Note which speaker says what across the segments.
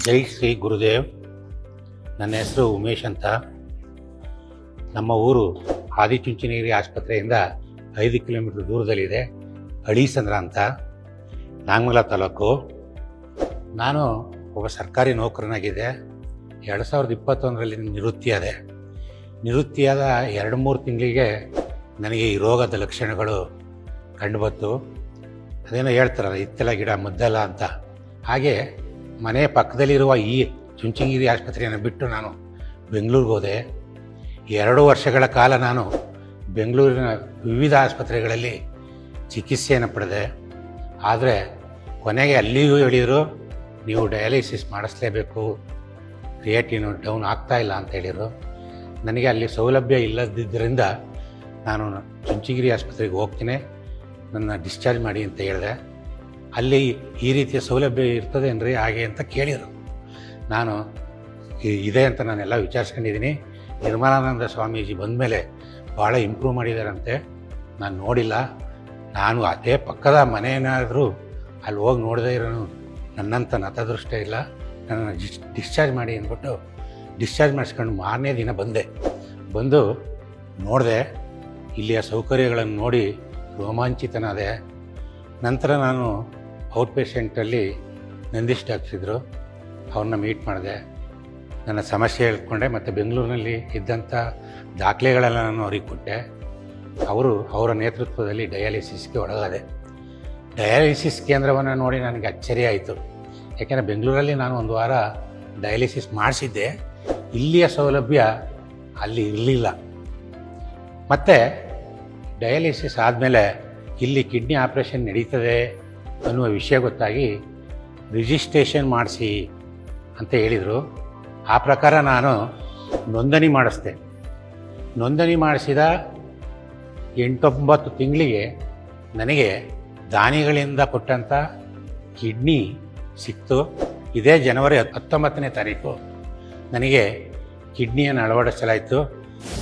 Speaker 1: ಜೈ ಶ್ರೀ ಗುರುದೇವ್. ನನ್ನ ಹೆಸರು ಉಮೇಶ್ ಅಂತ. ನಮ್ಮ ಊರು ಆದಿಚುಂಚನಗಿರಿ ಆಸ್ಪತ್ರೆಯಿಂದ 5 ಕಿಲೋಮೀಟರ್ ದೂರದಲ್ಲಿದೆ. ಅಳೀಸಂದ್ರ ಅಂತ, ನಾಗಮಂಗಲ ತಾಲೂಕು. ನಾನು ಒಬ್ಬ ಸರ್ಕಾರಿ ನೌಕರನಾಗಿದ್ದೆ. 2021ರಲ್ಲಿ ನಿವೃತ್ತಿಯಾದ 2-3 ತಿಂಗಳಿಗೆ ನನಗೆ ಈ ರೋಗದ ಲಕ್ಷಣಗಳು ಕಂಡುಬತ್ತು. ಅದೇನೋ ಹೇಳ್ತಾರಲ್ಲ, ಇತ್ತೆಲ್ಲ ಗಿಡ ಮುದ್ದಲ್ಲ ಅಂತ. ಹಾಗೆ ಮನೆ ಪಕ್ಕದಲ್ಲಿರುವ ಈ ಚುಂಚನಗಿರಿ ಆಸ್ಪತ್ರೆಯನ್ನು ಬಿಟ್ಟು ನಾನು ಬೆಂಗಳೂರಿಗೆ ಹೋದೆ. 2 ವರ್ಷಗಳ ಕಾಲ ನಾನು ಬೆಂಗಳೂರಿನ ವಿವಿಧ ಆಸ್ಪತ್ರೆಗಳಲ್ಲಿ ಚಿಕಿತ್ಸೆಯನ್ನು ಪಡೆದೆ. ಆದರೆ ಕೊನೆಗೆ ಅಲ್ಲಿಯೂ ಹೇಳಿದರು, ನೀವು ಡಯಾಲಿಸಿಸ್ ಮಾಡಿಸ್ಲೇಬೇಕು, ಕ್ರಿಯಾಟಿನ್ ಡೌನ್ ಆಗ್ತಾ ಇಲ್ಲ ಅಂತ ಹೇಳಿದರು. ನನಗೆ ಅಲ್ಲಿ ಸೌಲಭ್ಯ ಇಲ್ಲದಿದ್ದರಿಂದ ನಾನು ಚುಂಚನಗಿರಿ ಆಸ್ಪತ್ರೆಗೆ ಹೋಗ್ತೀನಿ, ನನ್ನ ಡಿಸ್ಚಾರ್ಜ್ ಮಾಡಿ ಅಂತ ಹೇಳಿದೆ. ಅಲ್ಲಿ ಈ ರೀತಿಯ ಸೌಲಭ್ಯ ಇರ್ತದೆ ಏನ್ರಿ ಹಾಗೆ ಅಂತ ಕೇಳಿದರು. ನಾನು ಇದೆ ಅಂತ ನಾನೆಲ್ಲ ವಿಚಾರಿಸ್ಕೊಂಡಿದ್ದೀನಿ. ನಿರ್ಮಲಾನಂದ ಸ್ವಾಮೀಜಿ ಬಂದ ಮೇಲೆ ಭಾಳ ಇಂಪ್ರೂವ್ ಮಾಡಿದಾರಂತೆ. ನಾನು ನೋಡಿಲ್ಲ. ನಾನು ಅದೇ ಪಕ್ಕದ ಮನೆಯೇನಾದರೂ ಅಲ್ಲಿ ಹೋಗಿ ನೋಡದೇ ಇರೋನು ನನ್ನಂಥ ನತದೃಷ್ಟ ಇಲ್ಲ. ನನ್ನನ್ನು ಡಿಸ್ಚಾರ್ಜ್ ಮಾಡಿ ಅಂದ್ಬಿಟ್ಟು ಡಿಸ್ಚಾರ್ಜ್ ಮಾಡಿಸ್ಕೊಂಡು ಮಾರನೇ ದಿನ ಬಂದು ನೋಡಿದೆ. ಇಲ್ಲಿಯ ಸೌಕರ್ಯಗಳನ್ನು ನೋಡಿ ರೋಮಾಂಚಿತನಾದೆ. ನಂತರ ನಾನು ಔಟ್ ಪೇಷೆಂಟಲ್ಲಿ ನಂದೀಶ್ ಡಾಕ್ಟ್ರಿದ್ರು, ಅವ್ರನ್ನ ಮೀಟ್ ಮಾಡಿದೆ. ನನ್ನ ಸಮಸ್ಯೆ ಹೇಳ್ಕೊಂಡೆ ಮತ್ತು ಬೆಂಗಳೂರಿನಲ್ಲಿ ಇದ್ದಂಥ ದಾಖಲೆಗಳೆಲ್ಲ ನಾನು ಅವ್ರಿಗೆ ಕೊಟ್ಟೆ. ಅವರ ನೇತೃತ್ವದಲ್ಲಿ ಡಯಾಲಿಸಿಸ್ಗೆ ಒಳಗಾದೆ. ಡಯಾಲಿಸಿಸ್ ಕೇಂದ್ರವನ್ನು ನೋಡಿ ನನಗೆ ಅಚ್ಚರಿ ಆಯಿತು. ಯಾಕೆಂದರೆ ಬೆಂಗಳೂರಲ್ಲಿ ನಾನು 1 ವಾರ ಡಯಾಲಿಸಿಸ್ ಮಾಡಿಸಿದ್ದೆ. ಇಲ್ಲಿಯ ಸೌಲಭ್ಯ ಅಲ್ಲಿ ಇರಲಿಲ್ಲ. ಮತ್ತು ಡಯಾಲಿಸಿಸ್ ಆದಮೇಲೆ ಇಲ್ಲಿ ಕಿಡ್ನಿ ಆಪ್ರೇಷನ್ ನಡೀತದೆ ಅನ್ನುವ ವಿಷಯ ಗೊತ್ತಾಗಿ ರಿಜಿಸ್ಟ್ರೇಷನ್ ಮಾಡಿಸಿ ಅಂತ ಹೇಳಿದರು. ಆ ಪ್ರಕಾರ ನಾನು ನೋಂದಣಿ ಮಾಡಿಸ್ದೆ. ನೋಂದಣಿ ಮಾಡಿಸಿದ 8-9 ತಿಂಗಳಿಗೆ ನನಗೆ ದಾನಿಗಳಿಂದ ಕೊಟ್ಟಂಥ ಕಿಡ್ನಿ ಸಿಕ್ತು. ಇದೇ ಜನವರಿ 19ನೇ ತಾರೀಕು ನನಗೆ ಕಿಡ್ನಿಯನ್ನು ಅಳವಡಿಸಲಾಯಿತು.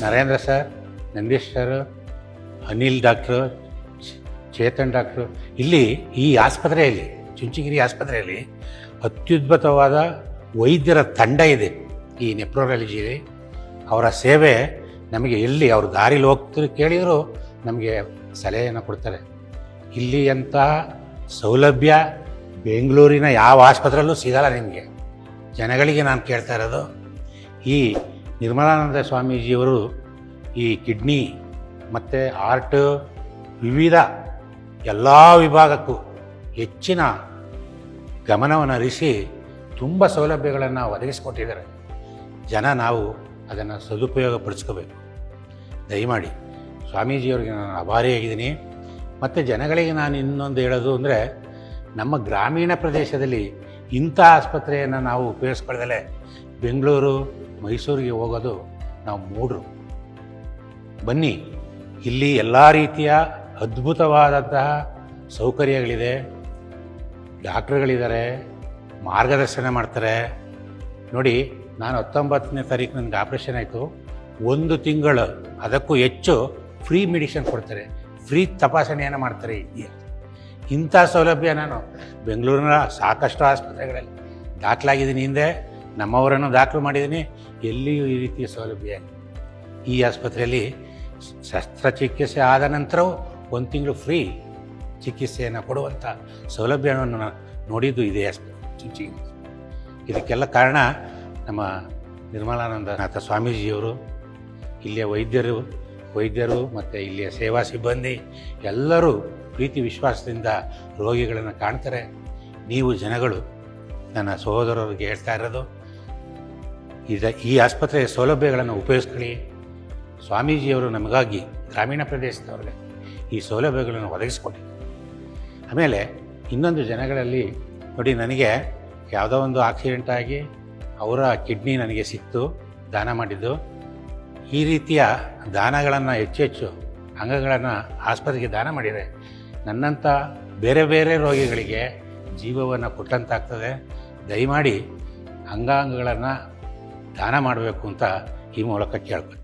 Speaker 1: Narendra sir, Nandish sir, Anil doctor, Chetan doctor, ಇಲ್ಲಿ ಈ ಆಸ್ಪತ್ರೆಯಲ್ಲಿ, ಚುಂಚನಗಿರಿ ಆಸ್ಪತ್ರೆಯಲ್ಲಿ ಅತ್ಯದ್ಭುತವಾದ ವೈದ್ಯರ ತಂಡ ಇದೆ. ಈ ನೆಪ್ರೋಲಾಜಿಯಲ್ಲಿ ಅವರ ಸೇವೆ ನಮಗೆ ಎಲ್ಲಿ ಅವ್ರ ದಾರಿಲಿ ಹೋಗ್ತಾರೆ ಕೇಳಿದರೂ ನಮಗೆ ಸಲಹೆಯನ್ನು ಕೊಡ್ತಾರೆ. ಇಲ್ಲಿ ಅಂಥ ಸೌಲಭ್ಯ ಬೆಂಗಳೂರಿನ ಯಾವ ಆಸ್ಪತ್ರೆಯಲ್ಲೂ ಸಿಗಲ್ಲ ನಿಮಗೆ. ಜನಗಳಿಗೆ ನಾನು ಕೇಳ್ತಾ ಇರೋದು, ಈ ನಿರ್ಮಲಾನಂದ ಸ್ವಾಮೀಜಿಯವರು ಈ ಕಿಡ್ನಿ ಮತ್ತು ಹಾರ್ಟ್ ವಿವಿಧ ಎಲ್ಲ ವಿಭಾಗಕ್ಕೂ ಹೆಚ್ಚಿನ ಗಮನವನ್ನು ಹರಿಸಿ ತುಂಬ ಸೌಲಭ್ಯಗಳನ್ನು ಒದಗಿಸಿಕೊಟ್ಟಿದ್ದಾರೆ. ನಾವು ಅದನ್ನು ಸದುಪಯೋಗ ಪಡಿಸ್ಕೋಬೇಕು. ದಯಮಾಡಿ ಸ್ವಾಮೀಜಿಯವರಿಗೆ ನಾನು ಆಭಾರಿಯಾಗಿದ್ದೀನಿ. ಮತ್ತು ಜನಗಳಿಗೆ ನಾನು ಇನ್ನೊಂದು ಹೇಳೋದು ಅಂದರೆ, ನಮ್ಮ ಗ್ರಾಮೀಣ ಪ್ರದೇಶದಲ್ಲಿ ಇಂಥ ಆಸ್ಪತ್ರೆಯನ್ನು ನಾವು ಉಪಯೋಗಿಸ್ಕೊಳ್ದಲೇ ಬೆಂಗಳೂರು, ಮೈಸೂರಿಗೆ ಹೋಗೋದು ನಾವು ಮೂಢರು. ಬನ್ನಿ, ಇಲ್ಲಿ ಎಲ್ಲ ರೀತಿಯ ಅದ್ಭುತವಾದಂತಹ ಸೌಕರ್ಯಗಳಿದೆ. ಡಾಕ್ಟ್ರುಗಳಿದ್ದಾರೆ, ಮಾರ್ಗದರ್ಶನ ಮಾಡ್ತಾರೆ. ನೋಡಿ, ನಾನು 19ನೇ ತಾರೀಕು ನನಗೆ ಆಪ್ರೇಷನ್ ಆಯಿತು. 1 ತಿಂಗಳು ಅದಕ್ಕೂ ಹೆಚ್ಚು ಫ್ರೀ ಮೆಡಿಷನ್ ಕೊಡ್ತಾರೆ, ಫ್ರೀ ತಪಾಸಣೆಯನ್ನು ಮಾಡ್ತಾರೆ. ಇಂಥ ಸೌಲಭ್ಯ ನಾನು ಬೆಂಗಳೂರಿನ ಸಾಕಷ್ಟು ಆಸ್ಪತ್ರೆಗಳಲ್ಲಿ ದಾಖಲಾಗಿದ್ದೀನಿ. ಹಿಂದೆ ನಮ್ಮವರನ್ನು ದಾಖಲು ಮಾಡಿದ್ದೀನಿ. ಎಲ್ಲಿಯೂ ಈ ರೀತಿಯ ಸೌಲಭ್ಯ ಇಲ್ಲ. ಈ ಆಸ್ಪತ್ರೆಯಲ್ಲಿ ಶಸ್ತ್ರಚಿಕಿತ್ಸೆ ಆದ ನಂತರವೂ 1 ತಿಂಗಳು ಫ್ರೀ ಚಿಕಿತ್ಸೆಯನ್ನು ಕೊಡುವಂಥ ಸೌಲಭ್ಯವನ್ನು ನೋಡಿದ್ದು ಇದೆ ಚುಂಚನಗಿರಿ. ಇದಕ್ಕೆಲ್ಲ ಕಾರಣ ನಮ್ಮ ನಿರ್ಮಲಾನಂದನಾಥ ಸ್ವಾಮೀಜಿಯವರು, ಇಲ್ಲಿಯ ವೈದ್ಯರು ಮತ್ತು ಇಲ್ಲಿಯ ಸೇವಾ ಸಿಬ್ಬಂದಿ ಎಲ್ಲರೂ ಪ್ರೀತಿ ವಿಶ್ವಾಸದಿಂದ ರೋಗಿಗಳನ್ನು ಕಾಣ್ತಾರೆ. ನೀವು ಜನಗಳು, ನನ್ನ ಸಹೋದರರಿಗೆ ಹೇಳ್ತಾ ಇರೋದು, ಈ ಆಸ್ಪತ್ರೆಯ ಸೌಲಭ್ಯಗಳನ್ನು ಉಪಯೋಗಿಸ್ಕೊಳ್ಳಿ. ಸ್ವಾಮೀಜಿಯವರು ನಮಗಾಗಿ, ಗ್ರಾಮೀಣ ಪ್ರದೇಶದವ್ರಿಗೆ ಈ ಸೌಲಭ್ಯಗಳನ್ನು ಒದಗಿಸ್ಕೊಡಿ. ಆಮೇಲೆ ಇನ್ನೊಂದು ಜನಗಳಲ್ಲಿ ನೋಡಿ, ನನಗೆ ಯಾವುದೋ ಒಂದು ಆಕ್ಸಿಡೆಂಟ್ ಆಗಿ ಅವರ ಕಿಡ್ನಿ ನನಗೆ ಸಿಕ್ತು, ದಾನ ಮಾಡಿದ್ದು. ಈ ರೀತಿಯ ದಾನಗಳನ್ನು ಹೆಚ್ಚು ಅಂಗಗಳನ್ನು ಆಸ್ಪತ್ರೆಗೆ ದಾನ ಮಾಡಿದರೆ ನನ್ನಂಥ ಬೇರೆ ಬೇರೆ ರೋಗಿಗಳಿಗೆ ಜೀವವನ್ನು ಕೊಟ್ಟಂತಾಗ್ತದೆ. ದಯಮಾಡಿ ಅಂಗಾಂಗಗಳನ್ನು ದಾನ ಮಾಡಬೇಕು ಅಂತ ಈ ಮೂಲಕ ಕೇಳ್ಕೊತೀನಿ.